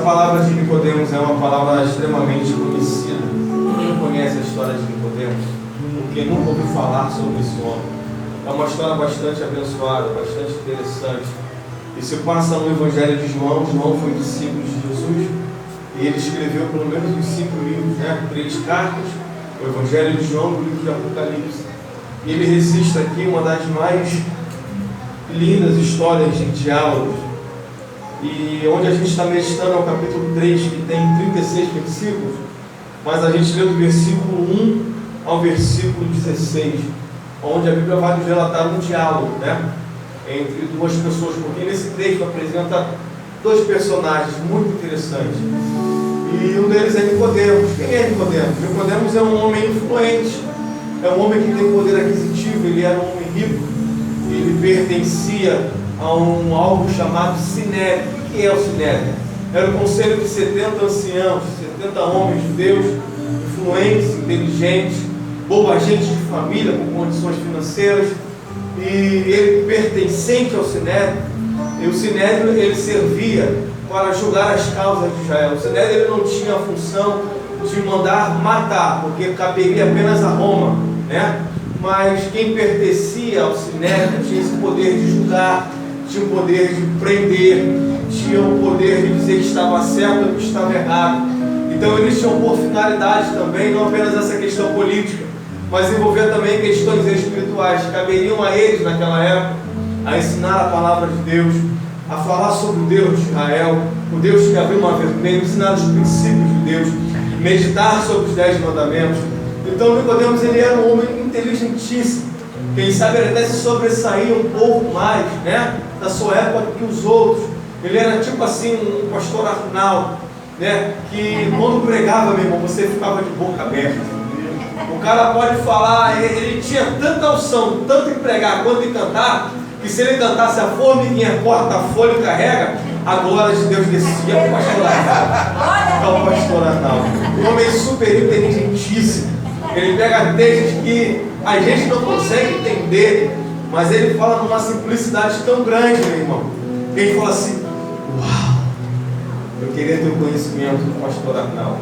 palavra de Nicodemos é uma palavra extremamente conhecida. Quem não conhece a história de Nicodemos? Porque nunca ouviu falar sobre esse homem. É uma história bastante abençoada, bastante interessante. E se passa no Evangelho de João. João foi discípulo de Jesus e ele escreveu pelo menos uns 5 livros, 3 cartas, o Evangelho de João e o livro de Apocalipse. E ele registra aqui uma das mais lindas histórias de diálogos. E onde a gente está meditando é o capítulo 3, que tem 36 versículos, mas a gente lê do versículo 1 ao versículo 16, onde a Bíblia vai nos relatar um diálogo, entre duas pessoas, porque nesse texto apresenta 2 personagens muito interessantes. E um deles é Nicodemos. Quem é Nicodemos? Nicodemos é um homem influente, é um homem que tem poder aquisitivo, ele era um homem rico, ele pertencia a algo chamado Sinédrio. O que é o Sinédrio? Era o conselho de 70 anciãos, 70 homens judeus, influentes, inteligentes, boa gente de família, com condições financeiras, e ele pertencente ao Sinédrio. E o Sinédrio, ele servia para julgar as causas de Israel. O Sinédrio, ele não tinha a função de mandar matar, porque caberia apenas a Roma, mas quem pertencia ao Sinédrio tinha esse poder de julgar, tinha o poder de prender, tinha o poder de dizer que estava certo ou que estava errado. Então eles tinham por finalidade também, não apenas essa questão política, mas envolver também questões espirituais. Caberiam a eles naquela época a ensinar a palavra de Deus, a falar sobre o Deus de Israel, o Deus que abriu o mar vermelho, ensinar os princípios de Deus, meditar sobre os 10 mandamentos. Então Nicodemos, ele era um homem inteligentíssimo. Quem sabe ele até se sobressaía um pouco mais, da sua época que os outros. Ele era tipo assim, um pastor Arnaldo, que quando pregava, meu irmão, você ficava de boca aberta. O cara pode falar, ele tinha tanta unção, tanto em pregar quanto em cantar, que se ele cantasse a formiguinha corta a folha e carrega, a glória de Deus descia para o pastor Arnaldo. É o pastor Arnaldo. Um homem super inteligentíssimo. Ele pega textos que a gente não consegue entender, mas ele fala numa simplicidade tão grande, meu irmão, que a gente fala assim: uau, eu queria ter o conhecimento do pastor Arnaldo.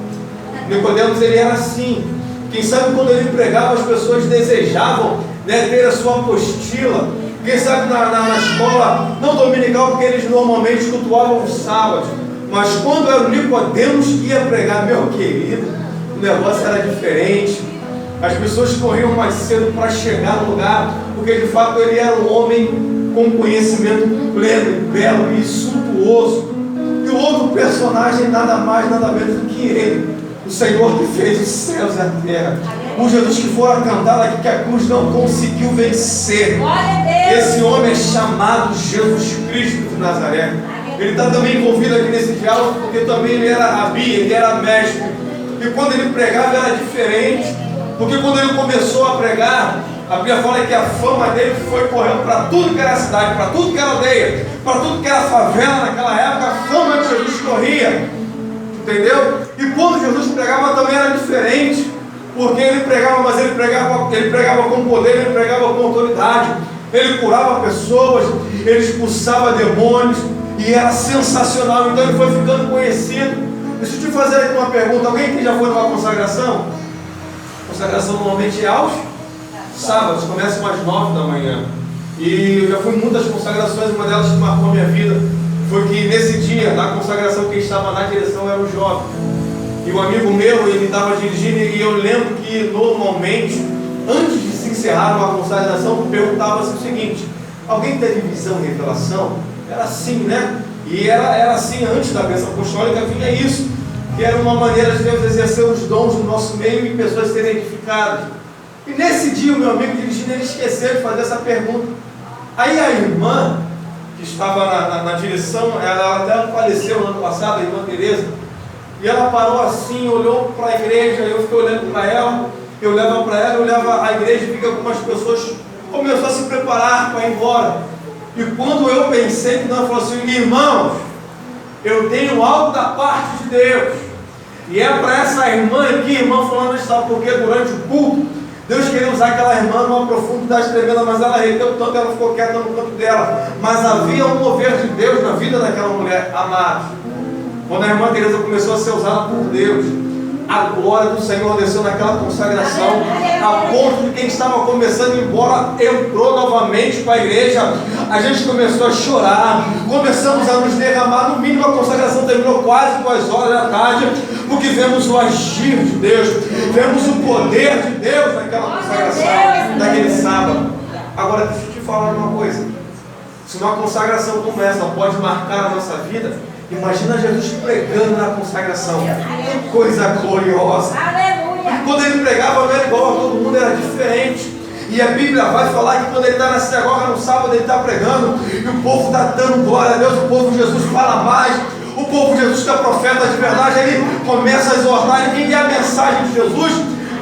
Nicodemos, ele era assim. Quem sabe quando ele pregava, as pessoas desejavam ter a sua apostila. Quem sabe na escola não dominical, porque eles normalmente cultuavam os sábados, mas quando era o Nicodemos que ia pregar, meu querido, o negócio era diferente. As pessoas corriam mais cedo para chegar no lugar, porque de fato ele era um homem com conhecimento pleno, belo e suntuoso. E o outro personagem, nada mais, nada menos do que ele, o Senhor que fez os céus e a terra, o Jesus que fora cantar aqui que a cruz não conseguiu vencer. Esse homem é chamado Jesus Cristo de Nazaré. Ele está também envolvido aqui nesse diálogo, porque também ele era rabi, ele era mestre. E quando ele pregava era diferente, porque quando ele começou a pregar, a Bíblia fala que a fama dele foi correndo para tudo que era cidade, para tudo que era aldeia, para tudo que era favela naquela época. A fama de Jesus corria, entendeu? E quando Jesus pregava também era diferente, porque ele pregava, mas ele pregava com poder, ele pregava com autoridade, ele curava pessoas, ele expulsava demônios, e era sensacional. Então ele foi ficando conhecido. Deixa eu te fazer aqui uma pergunta: alguém aqui já foi numa consagração? Consagração normalmente é aos sábados, começa às 9 da manhã. E eu já fui em muitas consagrações. Uma delas que marcou a minha vida foi que nesse dia, na consagração, quem estava na direção era o jovem. E um amigo meu, ele estava dirigindo, e eu lembro que normalmente, antes de se encerrar uma consagração, perguntava-se o seguinte: alguém teve visão e revelação? Era assim, E era assim antes da bênção apostólica, vinha isso, que era uma maneira de Deus exercer os dons no nosso meio e pessoas serem edificadas. E nesse dia o meu amigo dirigindo, ele esqueceu de fazer essa pergunta. Aí a irmã, que estava na direção, ela até faleceu no ano passado, a irmã Tereza, e ela parou assim, olhou para a igreja, eu fiquei olhando para ela, eu olhava a igreja, e vi que algumas pessoas começaram a se preparar para ir embora. E quando eu pensei que nós falamos assim: irmãos, eu tenho algo da parte de Deus, e é para essa irmã aqui, irmã falando isso, sabe por quê? Durante o culto, Deus queria usar aquela irmã numa profundidade tremenda, mas ela reteu tanto, ela ficou quieta no canto dela. Mas havia um mover de Deus na vida daquela mulher. Amados, Quando a irmã Teresa começou a ser usada por Deus, a glória do Senhor desceu naquela consagração, a ponto de quem estava começando a ir embora entrou novamente para a igreja. A gente começou a chorar, começamos a nos derramar. No mínimo a consagração terminou quase 2 horas da tarde, porque vemos o agir de Deus, vemos o poder de Deus naquela consagração, naquele sábado. Agora deixa eu te falar uma coisa: se uma consagração como essa pode marcar a nossa vida, imagina Jesus pregando na consagração. Que coisa gloriosa! Aleluia! Quando ele pregava, não era igual a todo mundo, era diferente. E a Bíblia vai falar que quando ele está na sinagoga no sábado, ele está pregando, e o povo está dando glória a Deus, o povo de Jesus fala mais. O povo de Jesus, que é profeta de verdade, ele começa a exortar, e a mensagem de Jesus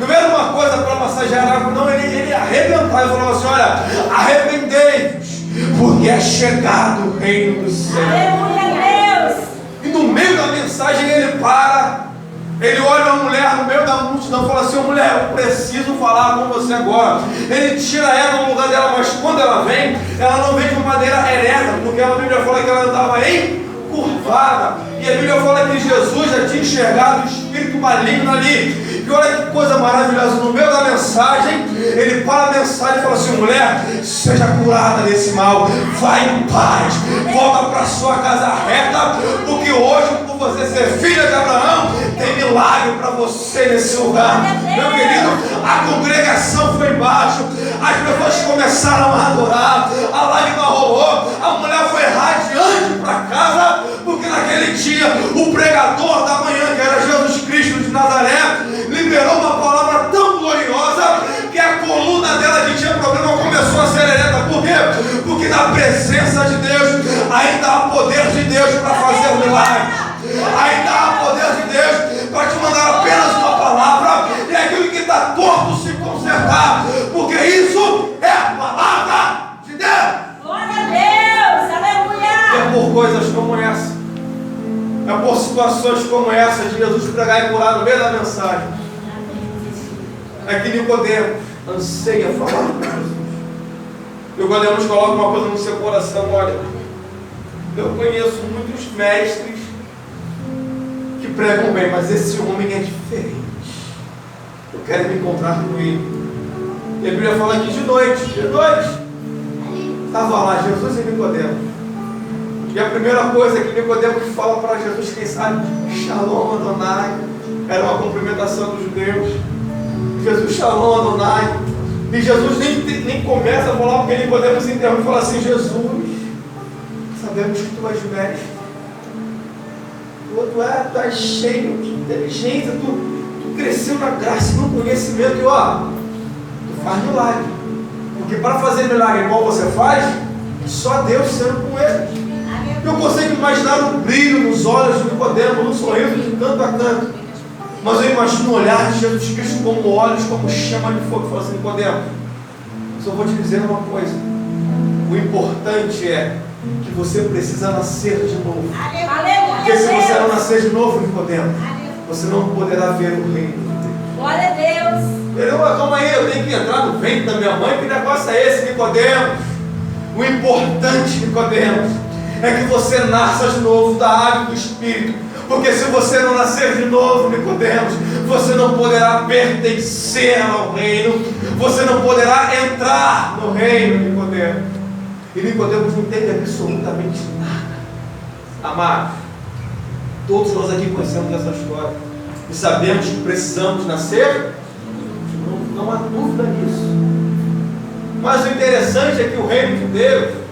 não era uma coisa para massagear, não, ele arrebentava e falava assim: olha, arrependei-vos, porque é chegado o reino dos céus. Aleluia, Deus! E no meio da mensagem ele para, ele olha a mulher no meio da multidão e fala assim: mulher, eu preciso falar com você agora. Ele tira ela no lugar dela, mas quando ela vem, ela não vem de uma maneira ereta, porque a Bíblia fala que ela andava encurvada. E a Bíblia fala que Jesus já tinha enxergado o espírito maligno ali. E olha que coisa maravilhosa, no meio da mensagem, ele para a mensagem e fala assim: mulher, seja curada desse mal, vai em paz, volta para sua casa reta, porque hoje, por você ser filha de Abraão, tem milagre para você nesse lugar. Meu querido, a congregação foi embaixo, as pessoas começaram a adorar, a lágrima rolou, a mulher foi radiante para casa, porque naquele dia o pregador da manhã, que era Jesus Cristo de Nazaré, liberou uma palavra tão gloriosa que a coluna dela, que tinha problema, começou a ser ereta. Por quê? Porque na presença de Deus ainda há poder de Deus para fazer milagres, ainda há poder de Deus para te mandar apenas uma palavra e aquilo que está torto se consertar, porque isso é a palavra de Deus. Glória a Deus, aleluia. É por coisas como essa, é por situações como essa de Jesus pregar e curar no meio da mensagem, é que Nicodemos anseia falar com Jesus. Nicodemos coloca uma coisa no seu coração: olha, eu conheço muitos mestres que pregam bem, mas esse homem é diferente. Eu quero me encontrar com ele. E a Bíblia fala que de noite, estava lá Jesus e Nicodemos. E a primeira coisa que Nicodemos fala para Jesus, quem sabe, Shalom Adonai, era uma cumprimentação dos judeus. Jesus, Shalom Adonai. E Jesus nem começa a falar, porque Nicodemos interrompe e fala assim: Jesus, sabemos que tu és mestre, tu és cheio de inteligência, tu cresceu na graça e no conhecimento, e tu faz milagre, porque para fazer milagre igual você faz, só Deus sendo com ele. Eu consigo imaginar o brilho nos olhos de Nicodemos, no sorriso de canto a canto, mas eu imagino o olhar de Jesus Cristo como olhos, como chama de fogo. Fala assim: Nicodemos, só vou te dizer uma coisa: o importante é que você precisa nascer de novo. Porque se você não nascer de novo, Nicodemos, você não poderá ver o reino de Deus. Glória a Deus. Ele: calma aí, eu tenho que entrar no ventre da minha mãe. Que negócio é esse, Nicodemos? O importante, Nicodemos, é que você nasça de novo da água e do Espírito. Porque se você não nascer de novo, Nicodemos, você não poderá pertencer ao reino, você não poderá entrar no reino, Nicodemos. E Nicodemos não entende absolutamente nada. Amados, todos nós aqui conhecemos essa história e sabemos que precisamos nascer de novo, não há dúvida nisso. Mas o interessante é que o reino de Deus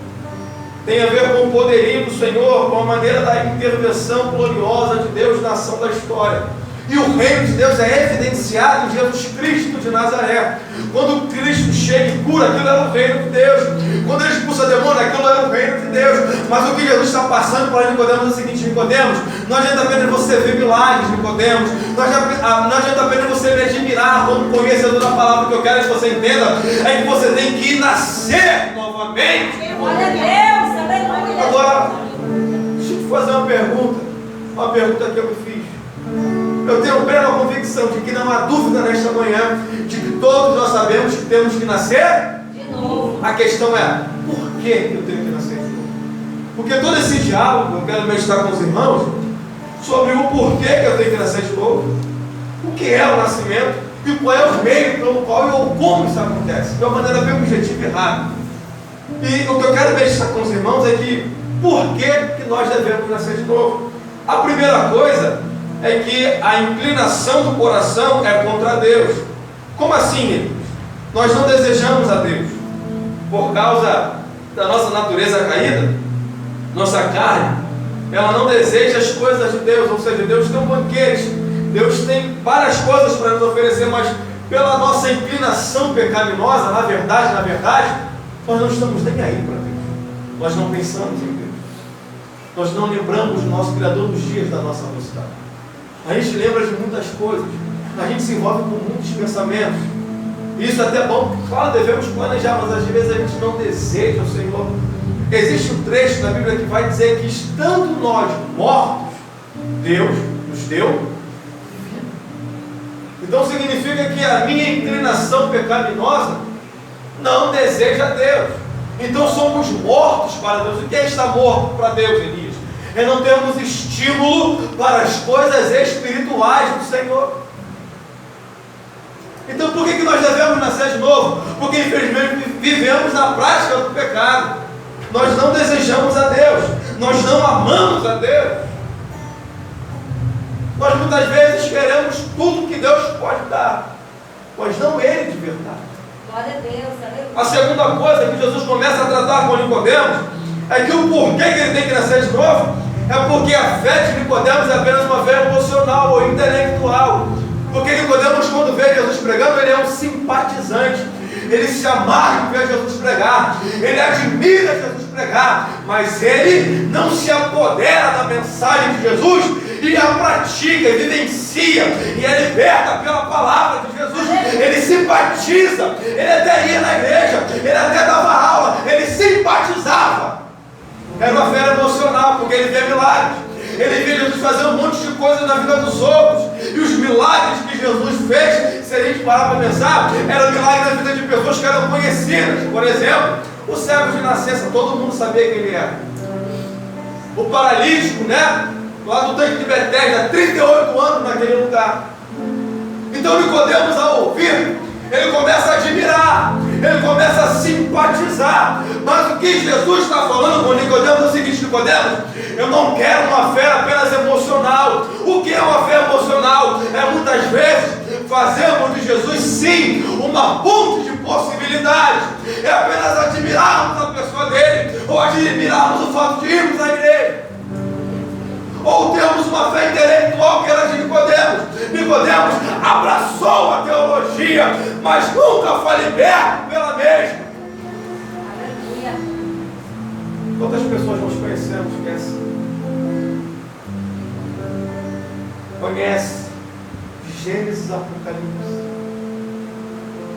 tem a ver com o poderio do Senhor, com a maneira da intervenção gloriosa de Deus na ação da história. E o reino de Deus é evidenciado em Jesus Cristo de Nazaré. Quando Cristo chega e cura, aquilo era o reino de Deus. Quando ele expulsa demônio, aquilo era o reino de Deus. Mas o que Jesus está passando para Nicodemos é o seguinte: Nicodemos, não adianta apenas você ver milagres, Nicodemos. Não adianta apenas você me admirar como conhecedor da palavra. Que eu quero que você entenda é que você tem que nascer novamente. Glória a Deus, aleluia. Agora, deixa eu te fazer uma pergunta que eu me fiz. Eu tenho plena convicção de que não há dúvida nesta manhã de que todos nós sabemos que temos que nascer de novo. A questão é: por que eu tenho que nascer de novo? Porque todo esse diálogo, eu quero meditar com os irmãos, sobre o porquê que eu tenho que nascer de novo, o que é o nascimento e qual é o meio pelo qual ou como isso acontece, de uma maneira bem objetiva e errada. E o que eu quero deixar com os irmãos é que por que nós devemos nascer de novo? A primeira coisa é que a inclinação do coração é contra Deus. Como assim, irmãos? Nós não desejamos a Deus por causa da nossa natureza caída, nossa carne, ela não deseja as coisas de Deus, ou seja, Deus tem um banquete, Deus tem várias coisas para nos oferecer, mas pela nossa inclinação pecaminosa, na verdade, nós não estamos nem aí para Deus, nós não pensamos em Deus, nós não lembramos do nosso Criador nos dias da nossa mocidade, a gente lembra de muitas coisas, a gente se envolve com muitos pensamentos. Isso é até bom, claro, devemos planejar, mas às vezes a gente não deseja o Senhor. Existe um trecho da Bíblia que vai dizer que estando nós mortos, Deus nos deu vida. Então significa que a minha inclinação pecaminosa não deseja Deus. Então somos mortos para Deus. O que é estar morto para Deus, Elias? É não termos estímulo para as coisas espirituais do Senhor. Então por que nós devemos nascer de novo? Porque infelizmente vivemos na prática do pecado. Nós não desejamos a Deus, nós não amamos a Deus. Nós muitas vezes queremos tudo que Deus pode dar, mas não Ele de verdade. Glória a Deus, aleluia. A segunda coisa que Jesus começa a tratar com Nicodemos é que o porquê que ele tem que nascer de novo é porque a fé de Nicodemos é apenas uma fé emocional ou intelectual. Porque Nicodemos, quando vê Jesus pregando, ele é um simpatizante. Ele se amarra em ver Jesus pregar, ele admira Jesus pregar, mas ele não se apodera da mensagem de Jesus e a pratica, e vivencia, e é liberta pela palavra de Jesus. Ele simpatiza, ele até ia na igreja, ele até dava aula, ele simpatizava. Era uma fé emocional, porque ele vê milagres. Ele via Jesus fazer um monte de coisas na vida dos outros. E os milagres que Jesus fez, se a gente parar para pensar, eram milagres na vida de pessoas que eram conhecidas. Por exemplo, o cego de nascença, todo mundo sabia quem ele era. O paralítico, né? Lá do tanque de Betesda, 38 anos naquele lugar. Então Nicodemos, ao ouvir, ele começa a admirar, ele começa a simpatizar. Mas o que Jesus está falando com Nicodemos é o seguinte: Nicodemos, eu não quero uma fé apenas emocional. O que é uma fé emocional? É muitas vezes fazermos de Jesus, sim, uma ponte de possibilidades. É apenas admirarmos a pessoa dele, ou admirarmos o fato de irmos à igreja. Ou temos uma fé intelectual que era de Nicodemos. Nicodemos abraçou a teologia, mas nunca foi liberto pela mesma. Aleluia. Quantas pessoas nós conhecemos que é assim? Conhece de Gênesis a Apocalipse,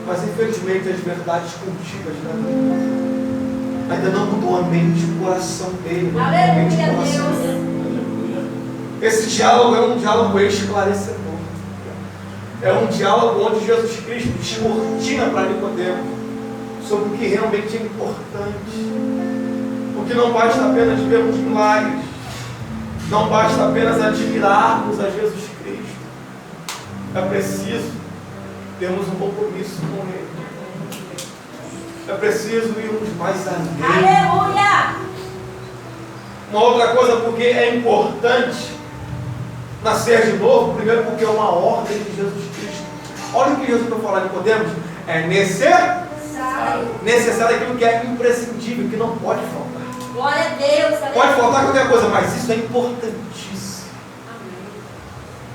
mas infelizmente as verdades contidas na Bíblia ainda não mudou a mente e o coração dele. Aleluia, Deus. Esse diálogo é um diálogo esclarecedor. É um diálogo onde Jesus Cristo descortina para Nicodemos sobre o que realmente é importante. Porque não basta apenas vermos milagres, não basta apenas admirarmos a Jesus Cristo. É preciso termos um compromisso com Ele. É preciso irmos mais além. Aleluia! Uma outra coisa, porque é importante nascer de novo, primeiro porque é uma ordem de Jesus Cristo. Olha o que Jesus vai falar a Nicodemos: é necessário aquilo que é imprescindível, que não pode faltar. Glória a Deus. Pode faltar qualquer coisa, mas isso é importantíssimo.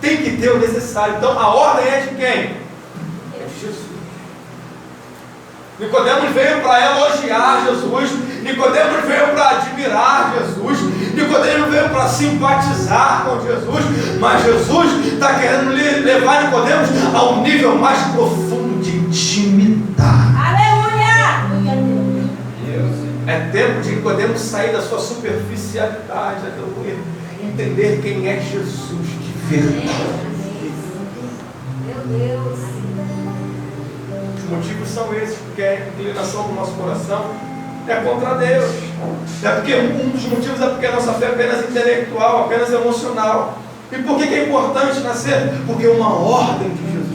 Tem que ter o necessário. Então a ordem é de quem? É de Jesus. Nicodemos veio para elogiar Jesus, Nicodemos veio para admirar Jesus, Nicodemos veio para simpatizar com Jesus, mas Jesus está querendo levar Nicodemos a um nível mais profundo de intimidade. Aleluia! É tempo de Nicodemos sair da sua superficialidade, aleluia, entender quem é Jesus de verdade. Meu Deus. Os motivos são esses, porque a inclinação do nosso coração é contra Deus. É porque um dos motivos é porque a nossa fé é apenas intelectual, apenas emocional. E por que é importante nascer? Porque é uma ordem de Jesus.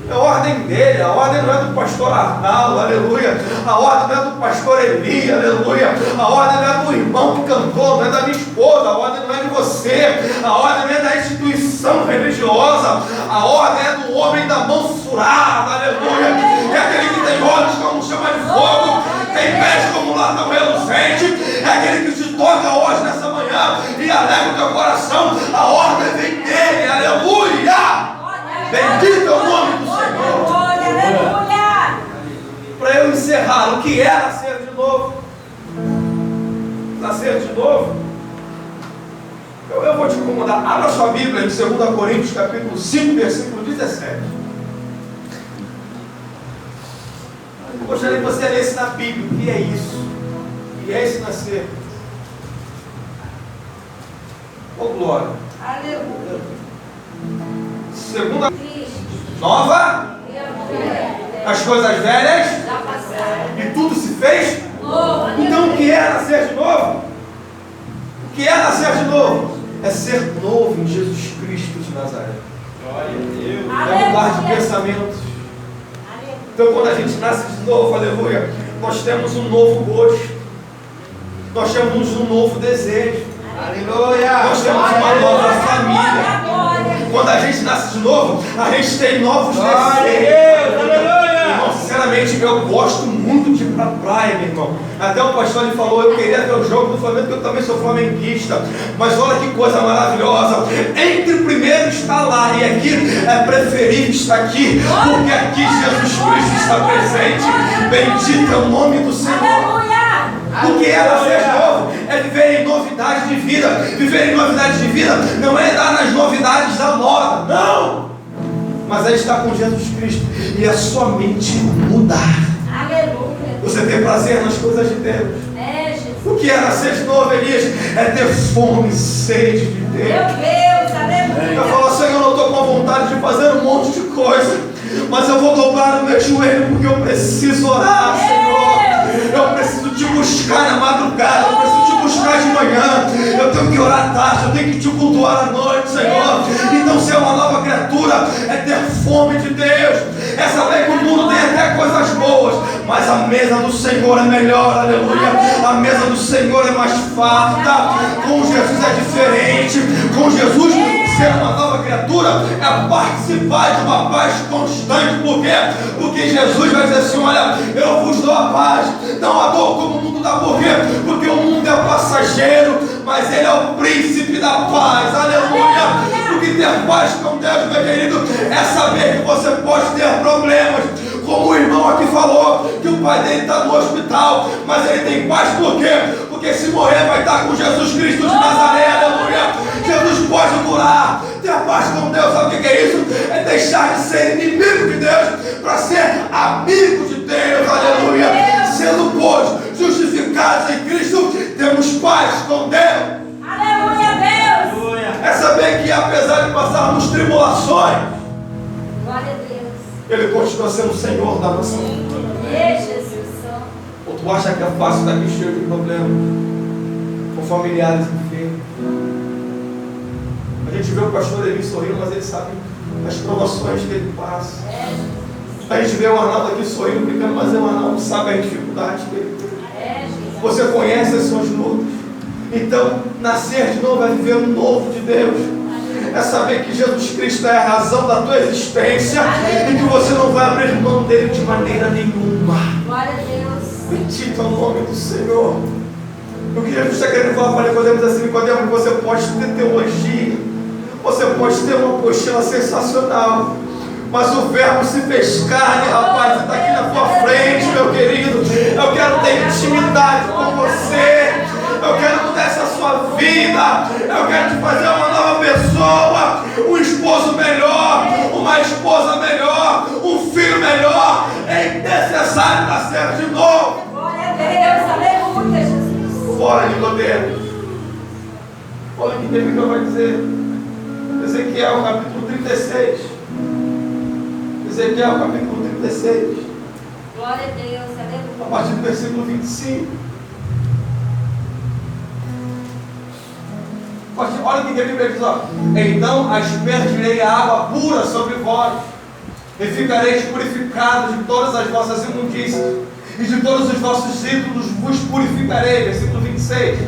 É a ordem dele, a ordem não é do pastor Arnaldo, aleluia. A ordem não é do pastor Eli, aleluia. A ordem não é do irmão que cantou, não é da minha esposa, a ordem não é de você, a ordem não é da instituição religiosa, a ordem é do homem da mão furada, aleluia. É aquele que tem olhos como chama de fogo, tem pés como latão reluzente, é aquele que te toca hoje nessa manhã e alegra o teu coração. A ordem vem dele, aleluia. Bendito é o nome do Senhor. Para eu encerrar, o que é nascer de novo? Nascer de novo? Eu vou te incomodar. Abra sua Bíblia em 2 Coríntios, capítulo 5, versículo 17. Eu gostaria que você lesse na Bíblia o que é isso. O que é esse nascer? Oh, glória. Aleluia. Segunda nova, as coisas velhas e tudo se fez novo. Então o que é nascer de novo? O que é nascer de novo? É ser novo em Jesus Cristo de Nazaré. Glória a Deus. É mudar de pensamentos. Então quando a gente nasce de novo, aleluia, nós temos um novo gosto, nós temos um novo desejo, aleluia, nós temos uma nova família. Quando a gente nasce de novo, a gente tem novos desejos. Irmão, sinceramente, eu gosto muito de ir pra praia, meu irmão. Até o pastor ele falou, eu queria ver o jogo do Flamengo, porque eu também sou flamenguista. Mas olha que coisa maravilhosa. Entre primeiro estar lá e aqui, é preferível estar aqui, porque aqui Jesus Cristo está presente. Bendito é o nome do Senhor. O que é nascer de novo? É viver em novidade de vida. Viver em novidade de vida não é dar nas novidades da moda, não! Mas é estar com Jesus Cristo e é somente mudar. Aleluia. Você ter prazer nas coisas de Deus. O que é nascer de novo, Elias? É ter fome e sede de Deus. Meu Deus, aleluia. Eu falo, Senhor, eu estou com vontade de fazer um monte de coisa, mas eu vou dobrar o meu joelho porque eu preciso orar, Senhor. Eu preciso te buscar na madrugada, eu preciso te buscar de manhã, eu tenho que orar à tarde, eu tenho que te cultuar à noite, Senhor. Então ser uma nova criatura é ter fome de Deus, é saber que o mundo tem até coisas boas, mas a mesa do Senhor é melhor, aleluia. A mesa do Senhor é mais farta, com Jesus é diferente, com Jesus ser uma nova criatura é participar de uma paz constante. Por quê? Porque Jesus vai dizer assim, olha, eu vos dou a paz, não a dou como o mundo dá. Por quê? Porque o mundo é passageiro, mas ele é o príncipe da paz, aleluia. Porque ter paz com Deus, meu querido, é saber que você pode ter problemas, como o irmão aqui falou, que o pai dele está no hospital, mas ele tem paz. Por quê? Porque se morrer vai estar com Jesus Cristo de Nazaré, aleluia. Jesus pode curar. Ter paz com Deus, sabe o que é isso? É deixar de ser inimigo de Deus para ser amigo de Deus, aleluia. Sendo, pois, justificados em Cristo, temos paz com Deus. Aleluia, Deus. É saber que apesar de passarmos tribulações, glória a Deus, Ele continua sendo o Senhor da nossa vida. Ou tu acha que é fácil estar aqui cheio de problemas, com familiares enfermos? A gente vê o pastor Eli sorrindo, mas ele sabe as provações que ele passa. A gente vê o Arnaldo aqui sorrindo, brincando, mas o Arnaldo sabe a dificuldade dele. Você conhece as suas lutas. Então, nascer de novo é viver um novo de Deus. É saber que Jesus Cristo é a razão da tua existência e que você não vai abrir mão dele de maneira nenhuma. Glória a Deus. Bendito é o nome do Senhor. Eu queria que você querendo falar para Nicodemos assim, Nicodemos, que você pode ter teologia, você pode ter uma apostila sensacional, mas o verbo se fez carne, rapaz, está aqui na tua frente, meu querido. Eu quero ter intimidade com você. Eu quero mudar essa sua vida. Eu quero te fazer uma nova pessoa, um esposo melhor, uma esposa melhor, um filho melhor. É necessário nascer de novo. Glória a Deus, aleluia, Jesus. Bora, Nicodemos. Olha o que Deus vai dizer. Ezequiel capítulo 36. Ezequiel capítulo 36. Glória a Deus, aleluia. A partir do versículo 25. Olha Olha o que a Bíblia diz, ó. Então aspergirei a água pura sobre vós, e ficareis purificados de todas as vossas imundícias, e de todos os vossos ídolos vos purificarei. Versículo 26.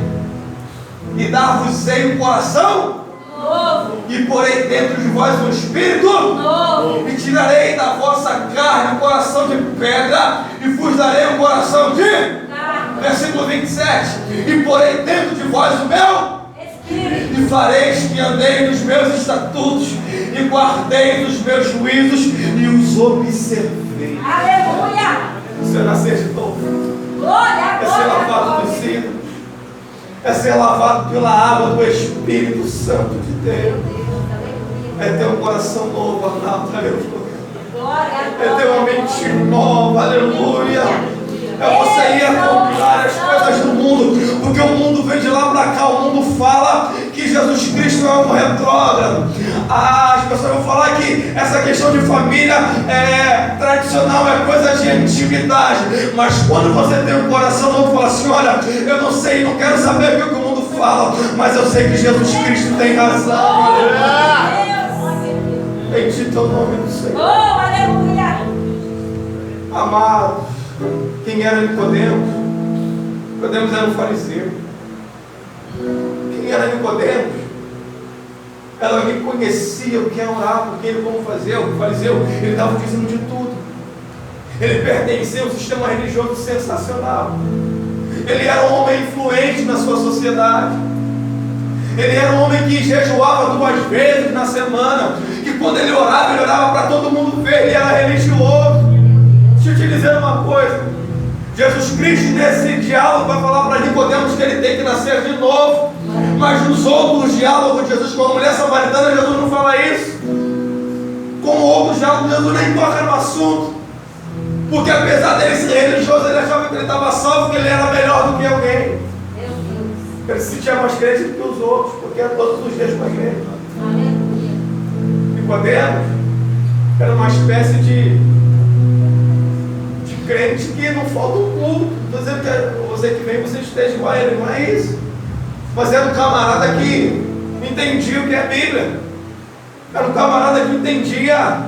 E dar-vos-ei um coração Novo. e porei dentro de vós um espírito Novo. e tirarei da vossa carne um coração de pedra e vos darei um coração de... Carne. Versículo 27. E porei dentro de vós o meu Espírito. e fareis que andei nos meus estatutos e guardei os meus juízos e os observei. Aleluia. Isso é nascer de novo. Glória, É ser glória, lavado do glória. Espírito. É ser lavado pela água do Espírito Santo de Meu Deus. Deus, aleluia. É ter um coração novo, Arnaldo, aleluia. Glória, É ter uma mente nova, aleluia. É você ir a comprar as coisas do mundo, porque o mundo vem de lá para cá. O mundo fala que Jesus Cristo é um retrógrado. As pessoas vão falar que essa questão de família é tradicional, é coisa de antiguidade. Mas quando você tem um coração novo, fala assim: olha, eu não sei, não quero saber o que o mundo fala, mas eu sei que Jesus Cristo tem razão. Bendito é o nome do Senhor. Oh, aleluia. Amados, quem era Nicodemos? Nicodemos era um fariseu. Quem era Nicodemos? Ela alguém conhecia o que é orar, porque ele, como fariseu, ele dava o dízimo de tudo. Ele pertencia a um sistema religioso sensacional. Ele era um homem influente na sua sociedade. Ele era um homem que jejuava 2 vezes na semana, que quando ele orava para todo mundo ver. Ele era religioso. Deixa eu te dizer uma coisa: Jesus Cristo, nesse diálogo, vai falar para Nicodemos que ele tem que nascer de novo. Mas nos outros diálogos de Jesus com a mulher samaritana, Jesus não fala isso. Com outros diálogos, Jesus nem toca no assunto. Porque apesar dele ser religioso, ele achava que ele estava salvo, que ele era melhor do que alguém. Meu Deus. Ele se sentia mais crente do que os outros, porque era todos os dias com a igreja. Aleluia. Nicodemos era uma espécie de crente que não falta um culto. Estou dizendo que você que vem, você esteja com ele, não é isso. Mas era um camarada que entendia o que é Bíblia. Era um camarada que entendia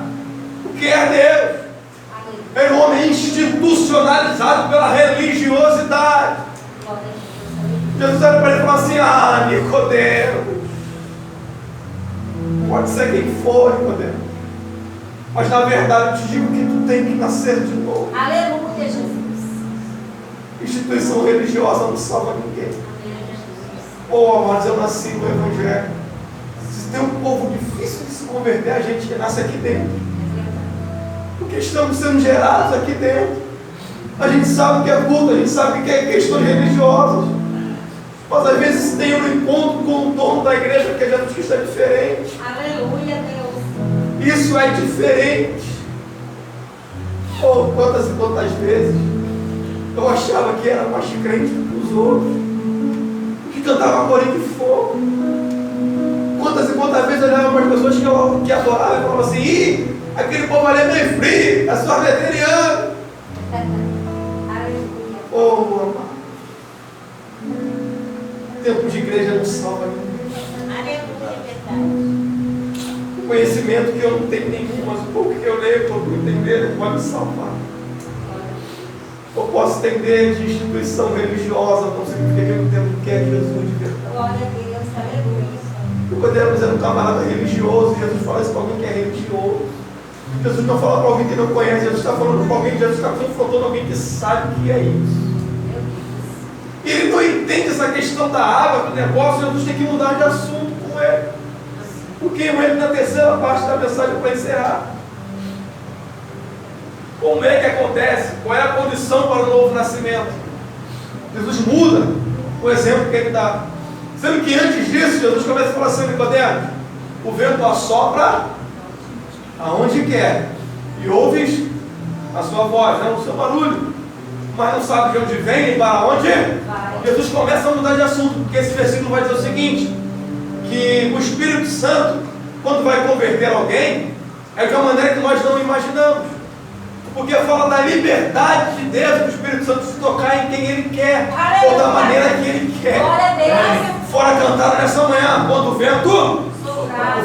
o que é Deus. Era um homem institucionalizado pela religiosidade. Jesus olha para ele e fala assim: ah, Nicodemos, pode ser quem for, Nicodemos, mas na verdade eu te digo que tu tem que nascer de novo. Aleluia, Jesus. Instituição religiosa não salva ninguém. Oh, amados, eu nasci no Evangelho. Se tem um povo difícil de se converter, a gente que nasce aqui dentro. Porque estamos sendo gerados aqui dentro. A gente sabe o que é culto, a gente sabe o que é questões religiosas. Mas às vezes tem um encontro com o dono da igreja, porque Jesus Cristo é diferente. Aleluia, Deus. Isso é diferente. Oh, quantas e quantas vezes eu achava que era mais crente do que os outros, que cantava corinho de fogo. Quantas e quantas vezes eu olhava para as pessoas que adoravam e falavam assim: ih, aquele povo ali é meio frio, é sorveteriano. Aleluia. Oh, amado, tempo de igreja não salva ninguém. Aleluia, verdade. O conhecimento que eu não tenho nenhum, mas o pouco que eu leio, o pouco que eu entender, pode me salvar. Eu posso entender de instituição religiosa, não significa que eu entendo o que é Jesus de verdade. Glória a Deus, aleluia. Nicodemos era um camarada religioso, e Jesus fala isso para alguém que é religioso. Jesus não fala para alguém que não conhece, Jesus está falando para alguém, Jesus está confrontando alguém que sabe o que é isso. Meu Deus. E ele não entende essa questão da água, do negócio. Jesus tem que mudar de assunto com ele. Porque ele na terceira parte da mensagem para encerrar. Como é que acontece? Qual é a condição para o novo nascimento? Jesus muda o exemplo que ele dá. Sendo que antes disso, Jesus começa a falar assim: Nicodemos, o vento assopra aonde quer, e ouves a sua voz, o seu barulho, mas não sabe de onde vem e para onde. Jesus começa a mudar de assunto, porque esse versículo vai dizer o seguinte: que o Espírito Santo, quando vai converter alguém, é de uma maneira que nós não imaginamos. Porque fala da liberdade de Deus, do Espírito Santo se tocar em quem Ele quer, ou da maneira que Ele quer. Glória a Deus. Fora cantar, não é nessa manhã, quando o vento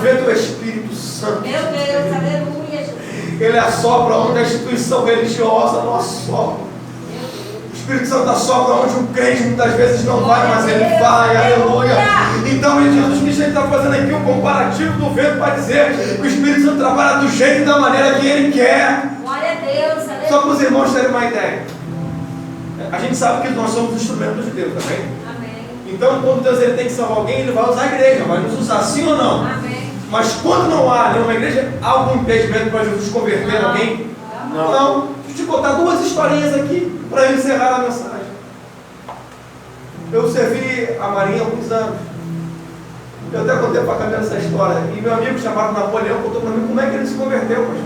é o Espírito Santo. Meu Deus, aleluia, Jesus. Ele assopra onde a instituição religiosa não assopra. O Espírito Santo assopra onde o crente muitas vezes não vai, mas ele vai, aleluia. Então, Jesus Cristo está fazendo aqui um comparativo do vento para dizer que o Espírito Santo trabalha do jeito e da maneira que ele quer. Glória a Deus, aleluia. Só para os irmãos terem uma ideia. A gente sabe que nós somos instrumentos de Deus, amém? Amém. Então, quando Deus ele tem que salvar alguém, ele vai usar a igreja, vai nos usar, sim ou não? Amém. Mas quando não há nenhuma igreja, há algum impedimento para Jesus converter alguém? Não. Deixa eu te contar duas historinhas aqui para eu encerrar a mensagem. Eu servi a Marinha há alguns anos. Eu até contei para a Camila essa história. E meu amigo chamado Napoleão contou para mim como é que ele se converteu, pastor.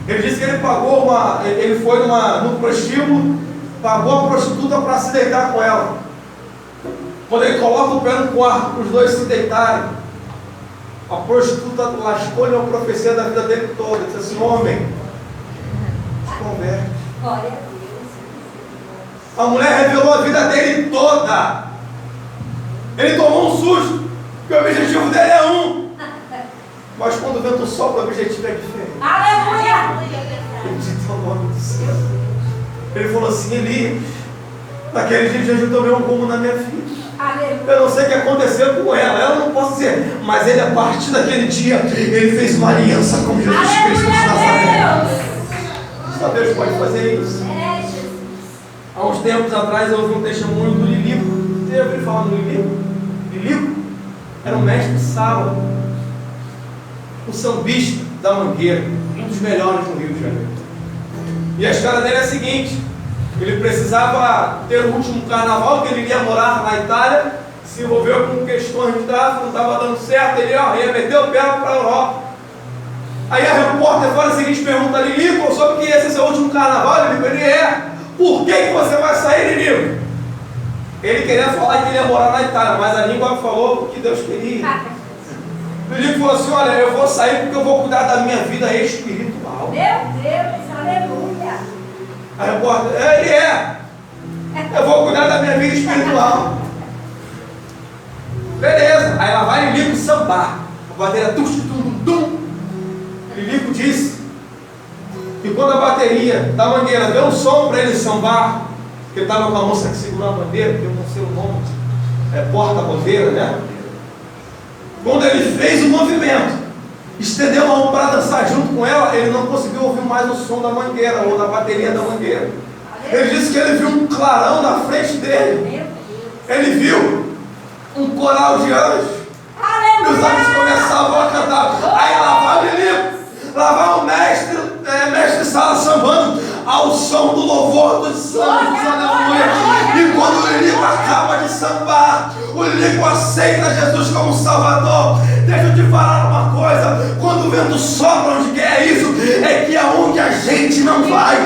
Ele disse que ele pagou ele foi no prostíbulo, pagou a prostituta para se deitar com ela. Quando ele coloca o pé no quarto para os dois se deitarem, a prostituta lascou-lhe uma profecia da vida dele toda. Ele disse assim: homem, se converte. Glória a Deus. A mulher revelou a vida dele toda. Ele tomou um susto, porque o objetivo dele é um. Mas quando o vento sopra, o objetivo é diferente. Aleluia. Bendito é o nome do Senhor. Ele falou assim: Elias, naquele dia Jesus tomei um rumo na minha vida. Eu não sei o que aconteceu com ela, eu não posso dizer, mas ele, a partir daquele dia, ele fez uma aliança com Jesus Cristo de Nazaré. Só Deus pode fazer isso. Há uns tempos atrás eu ouvi um testemunho do Lilico. Você já ouviu falar no Lilico? Lilico era um mestre sala, um sambista da Mangueira, um dos melhores no Rio de Janeiro. E a história dele é a seguinte: ele precisava ter o último carnaval, que ele iria morar na Itália, se envolveu com questões de tráfico, não estava dando certo, ele ia meter o pé para a Europa. Aí a repórter faz a seguinte pergunta: Lilico, soube que esse é seu último carnaval? Ele é. Por que você vai sair, Lilico? Ele queria falar que ele ia morar na Itália, mas a língua falou o que Deus queria. Lilico falou assim: olha, eu vou sair porque eu vou cuidar da minha vida espiritual. Meu Deus, aleluia. A repórter: ele é. Eu vou cuidar da minha vida espiritual. Beleza. Aí lá vai Lilico sambar. A bateria tum. Lilico disse que quando a bateria da Mangueira deu um som para ele sambar, que ele estava com a moça que segurou a bandeira, que eu não sei o nome, porta-bandeira, né? Quando ele fez o movimento, estendeu a mão para dançar junto com ela, ele não conseguiu ouvir mais o som da mangueira ou da bateria da mangueira. Ele disse que ele viu um clarão na frente dele. Ele viu um coral de anjos. E os anjos começavam a cantar. Aí lá vai o Lilico, lá vai o mestre Sala sambando ao som do louvor dos anjos, aleluia. E quando o Lilico acaba de sambar, o Lilico aceita Jesus como Salvador. Deixa eu te falar uma coisa: quando o vento sopra onde quer isso, é que aonde a gente não vai,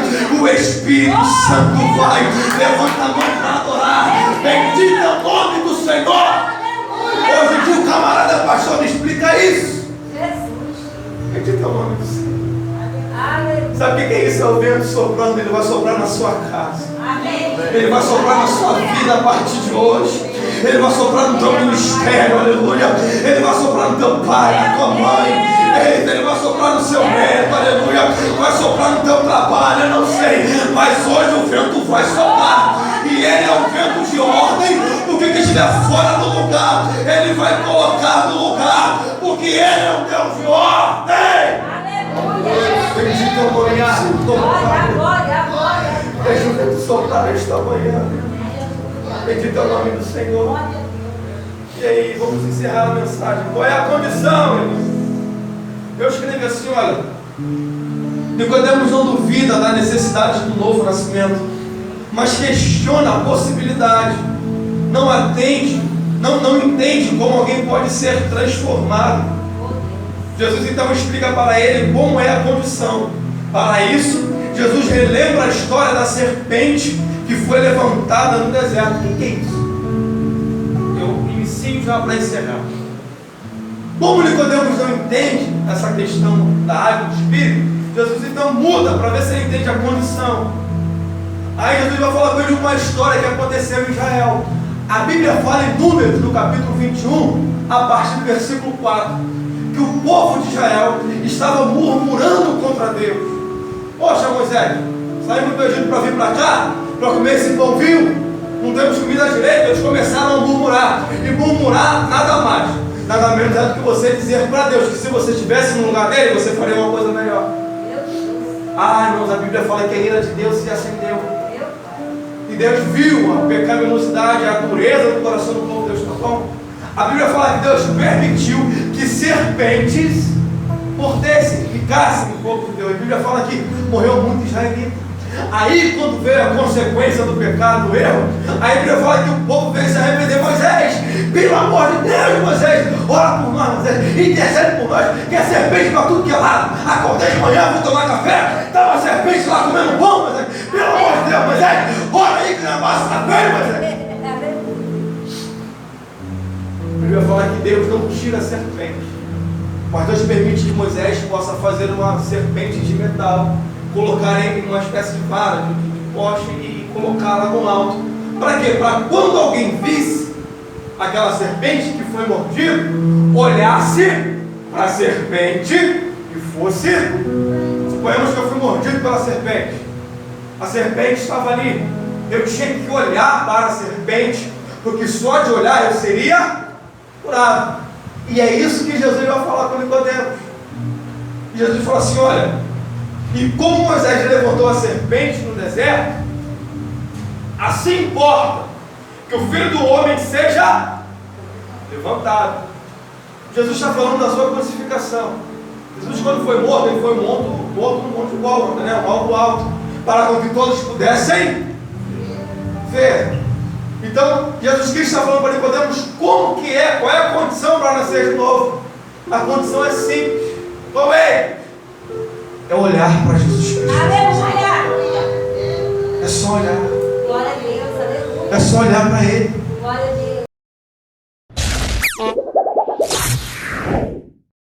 o Espírito Santo vai. Levanta a mão para adorar. Bendito é o nome do Senhor. Hoje em dia o camarada pastor me explica isso. Bendito é o nome do Senhor. Sabe o que é isso? É o vento soprando. Ele vai soprar na sua casa. Ele vai soprar na sua vida a partir de hoje. Ele vai soprar no teu ministério, aleluia. Ele vai soprar no teu pai, na tua mãe. Ele vai soprar no seu médico, aleluia. Vai soprar no teu trabalho, eu não sei. Mas hoje o vento vai soprar. E ele é um vento de ordem. O que estiver fora do lugar, ele vai colocar no lugar. Porque ele é um Deus de ordem. Bendito é o nome do Senhor. Deixa o vento soprar esta manhã. Bendito é o nome do Senhor. E aí, vamos encerrar a mensagem. Qual é a condição, irmãos? Eu escrevi assim: olha, Nicodemos não duvida da necessidade do novo nascimento, mas questiona a possibilidade. Não atende, não entende como alguém pode ser transformado. Jesus então explica para ele como é a condição. Para isso, Jesus relembra a história da serpente que foi levantada no deserto. O que é isso? Eu inicio já para encerrar. Como Nicodemos não entende essa questão da água do Espírito, Jesus então muda para ver se ele entende a condição. Aí Jesus vai falar com ele de uma história que aconteceu em Israel. A Bíblia fala em Números, no capítulo 21, a partir do versículo 4, que o povo de Israel estava murmurando contra Deus. Poxa, Moisés, saímos do Egito para vir para cá, para comer esse pãozinho, não temos comida direita. Eles começaram a murmurar, e murmurar nada mais, nada menos é do que você dizer para Deus que se você estivesse no lugar dele, você faria uma coisa melhor. Ah, irmãos, a Bíblia fala que a ira de Deus se acendeu. E Deus viu a pecaminosidade, a dureza do coração do povo de Deus, tá bom? A Bíblia fala que Deus permitiu que serpentes mordessem, picassem no povo de Deus. A Bíblia fala que morreu muito israelita. Aí, quando veio a consequência do pecado, do erro, a Bíblia fala que o povo veio se arrepender. Moisés, pelo amor de Deus, Moisés, ora por nós, Moisés, intercede por nós, que a serpente para tudo que é lado. Acordei de manhã, fui tomar café, estava a serpente lá comendo pão, Moisés, pelo amor de Deus, Moisés, ora aí que o negócio está feio, Moisés. A Bíblia fala que Deus não tira a serpente, mas Deus permite que Moisés possa fazer uma serpente de metal, colocar em uma espécie de vara, de poste, e colocá-la no alto. Para quê? Para quando alguém visse aquela serpente que foi mordido, olhasse para a serpente e fosse. Suponhamos que eu fui mordido pela serpente. A serpente estava ali. Eu tinha que olhar para a serpente, porque só de olhar eu seria curado. E é isso que Jesus vai falar com Nicodemos. Jesus falou assim: olha, e como Moisés levantou a serpente no deserto, assim importa que o Filho do Homem seja levantado. Jesus está falando da sua crucificação. Jesus, quando foi morto, ele foi morto no monte de Gólgota, né? Um algo alto, para que todos pudessem ver. Então, Jesus Cristo está falando para Nicodemos como que é, qual é a condição para nascer de novo. A condição é simples. Qual é? É olhar para Jesus Cristo. Aleluia! É só olhar. Glória a Deus, aleluia. É só olhar para Ele. Glória a Deus.